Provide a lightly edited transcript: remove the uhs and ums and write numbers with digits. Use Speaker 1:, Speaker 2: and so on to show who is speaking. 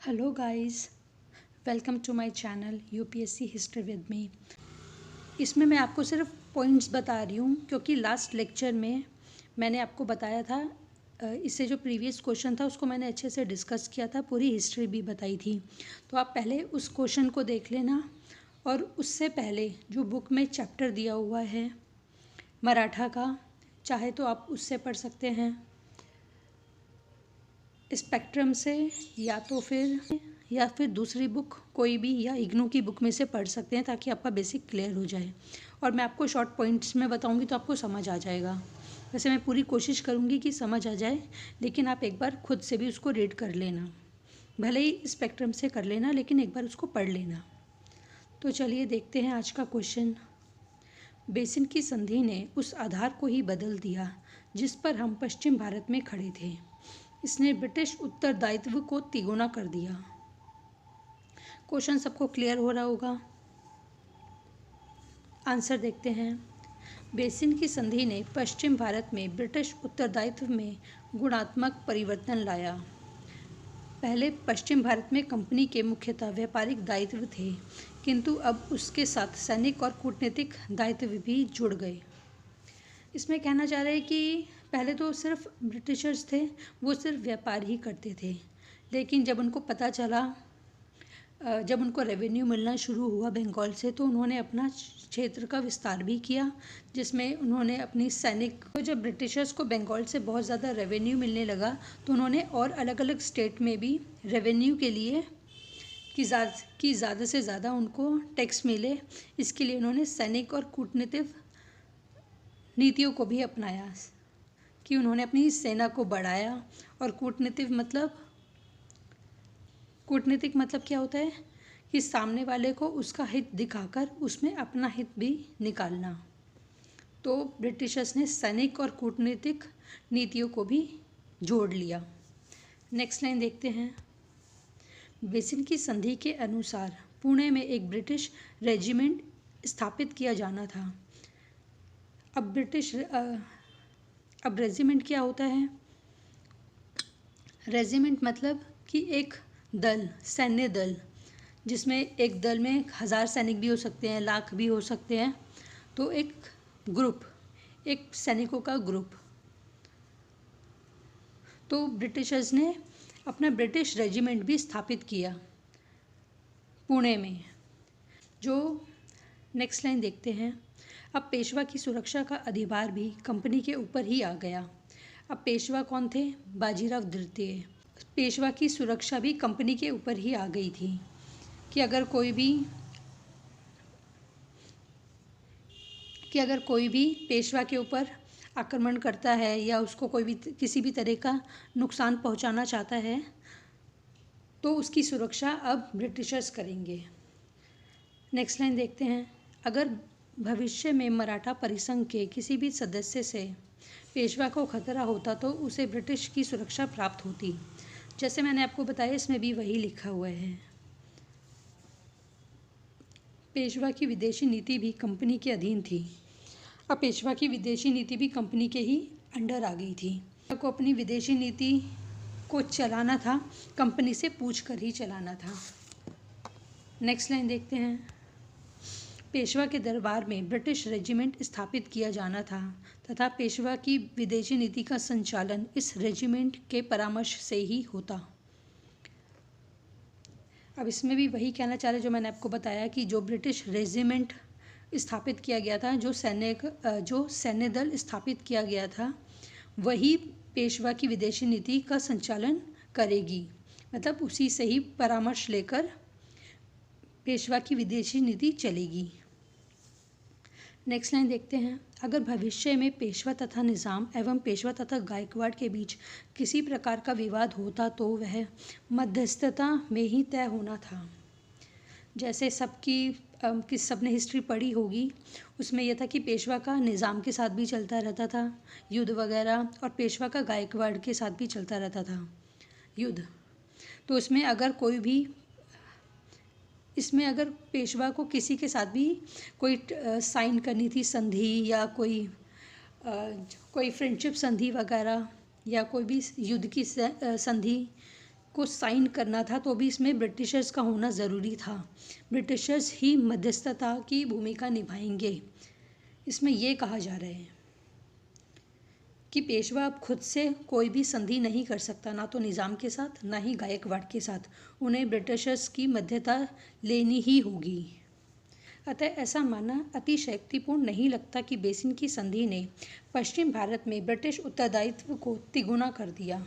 Speaker 1: Hello guys, welcome to my channel UPSC history with me. इसमें मैं आपको सिर्फ पॉइंट्स बता रही हूँ क्योंकि लास्ट लेक्चर में मैंने आपको बताया था। इससे जो प्रीवियस क्वेश्चन था उसको मैंने अच्छे से डिस्कस किया था, पूरी हिस्ट्री भी बताई थी। तो आप पहले उस क्वेश्चन को देख लेना। और उससे पहले जो बुक में चैप्टर दिया हुआ है मराठा का, चाहे तो आप उससे पढ़ सकते हैं स्पेक्ट्रम से, या फिर दूसरी बुक कोई भी, या इग्नू की बुक में से पढ़ सकते हैं ताकि आपका बेसिक क्लियर हो जाए। और मैं आपको शॉर्ट पॉइंट्स में बताऊंगी तो आपको समझ आ जाएगा। वैसे मैं पूरी कोशिश करूंगी कि समझ आ जाए, लेकिन आप एक बार खुद से भी उसको रीड कर लेना। भले ही स्पेक्ट्रम से कर लेना, लेकिन एक बार उसको पढ़ लेना। तो चलिए देखते हैं आज का क्वेश्चन। बेसिन की संधि ने उस आधार को ही बदल दिया जिस पर हम पश्चिम भारत में खड़े थे। इसने ब्रिटिश उत्तरदायित्व को तिगुना कर दिया। क्वेश्चन सबको क्लियर हो रहा होगा। आंसर देखते हैं। बेसिन की संधि ने पश्चिम भारत में ब्रिटिश उत्तरदायित्व में गुणात्मक परिवर्तन लाया। पहले पश्चिम भारत में कंपनी के मुख्यतः व्यापारिक दायित्व थे, किंतु अब उसके साथ सैनिक और कूटनीतिक दायित्व भी जुड़ गए। इसमें कहना चाह रहे हैं कि पहले तो सिर्फ ब्रिटिशर्स थे, वो सिर्फ व्यापार ही करते थे। लेकिन जब उनको पता चला, जब उनको रेवेन्यू मिलना शुरू हुआ बंगाल से, तो उन्होंने अपना क्षेत्र का विस्तार भी किया, जिसमें उन्होंने अपनी सैनिक को, जब ब्रिटिशर्स को बंगाल से बहुत ज़्यादा रेवेन्यू मिलने लगा तो उन्होंने और अलग अलग स्टेट में भी रेवेन्यू के लिए कि ज़्यादा से ज़्यादा उनको टैक्स मिले, इसके लिए उन्होंने सैनिक और कूटनीतिक नीतियों को भी अपनाया कि उन्होंने अपनी सेना को बढ़ाया। और कूटनीतिक मतलब क्या होता है कि सामने वाले को उसका हित दिखाकर उसमें अपना हित भी निकालना। तो ब्रिटिशर्स ने सैनिक और कूटनीतिक नीतियों को भी जोड़ लिया। नेक्स्ट लाइन देखते हैं। बेसिन की संधि के अनुसार पुणे में एक ब्रिटिश रेजिमेंट स्थापित किया जाना था। अब रेजिमेंट क्या होता है? रेजिमेंट मतलब कि एक दल, सैन्य दल, जिसमें एक दल में 1000 सैनिक भी हो सकते हैं, लाख भी हो सकते हैं। तो एक ग्रुप, एक सैनिकों का ग्रुप। तो ब्रिटिशर्स ने अपना ब्रिटिश रेजिमेंट भी स्थापित किया पुणे में। जो नेक्स्ट लाइन देखते हैं। अब पेशवा की सुरक्षा का अधिभार भी कंपनी के ऊपर ही आ गया। अब पेशवा कौन थे? बाजीराव द्वितीय। पेशवा की सुरक्षा भी कंपनी के ऊपर ही आ गई थी कि अगर कोई भी पेशवा के ऊपर आक्रमण करता है या उसको कोई भी किसी भी तरह का नुकसान पहुंचाना चाहता है तो उसकी सुरक्षा अब ब्रिटिशर्स करेंगे। नेक्स्ट लाइन देखते हैं। अगर भविष्य में मराठा परिसंघ के किसी भी सदस्य से पेशवा को खतरा होता तो उसे ब्रिटिश की सुरक्षा प्राप्त होती। जैसे मैंने आपको बताया, इसमें भी वही लिखा हुआ है। पेशवा की विदेशी नीति भी कंपनी के अधीन थी। अब पेशवा की विदेशी नीति भी कंपनी के ही अंडर आ गई थी। को अपनी विदेशी नीति को चलाना था, कंपनी से पूछ कर ही चलाना था। नेक्स्ट लाइन देखते हैं। पेशवा के दरबार में ब्रिटिश रेजिमेंट स्थापित किया जाना था तथा पेशवा की विदेशी नीति का संचालन इस रेजिमेंट के परामर्श से ही होता। अब इसमें भी वही कहना चाह रहे जो मैंने आपको बताया कि जो ब्रिटिश रेजिमेंट स्थापित किया गया था, जो सैन्य दल स्थापित किया गया था, वही पेशवा की विदेशी नीति का संचालन करेगी। मतलब उसी से ही परामर्श लेकर पेशवा की विदेशी नीति चलेगी। नेक्स्ट लाइन देखते हैं। अगर भविष्य में पेशवा तथा निज़ाम एवं पेशवा तथा गायकवाड़ के बीच किसी प्रकार का विवाद होता तो वह मध्यस्थता में ही तय होना था। जैसे सबने हिस्ट्री पढ़ी होगी, उसमें यह था कि पेशवा का निज़ाम के साथ भी चलता रहता था युद्ध वगैरह, और पेशवा का गायकवाड़ के साथ भी चलता रहता था युद्ध। तो इसमें अगर पेशवा को किसी के साथ भी कोई साइन करनी थी संधि, या कोई फ्रेंडशिप संधि वगैरह, या कोई भी युद्ध की संधि, को साइन करना था तो भी इसमें ब्रिटिशर्स का होना ज़रूरी था। ब्रिटिशर्स ही मध्यस्थता की भूमिका निभाएंगे। इसमें ये कहा जा रहा है कि पेशवा अब खुद से कोई भी संधि नहीं कर सकता, ना तो निज़ाम के साथ ना ही गायकवाड़ के साथ। उन्हें ब्रिटिशर्स की मध्यस्थता लेनी ही होगी। अतः ऐसा मानना अतिशयोक्तिपूर्ण नहीं लगता कि बेसिन की संधि ने पश्चिम भारत में ब्रिटिश उत्तरदायित्व को तिगुना कर दिया।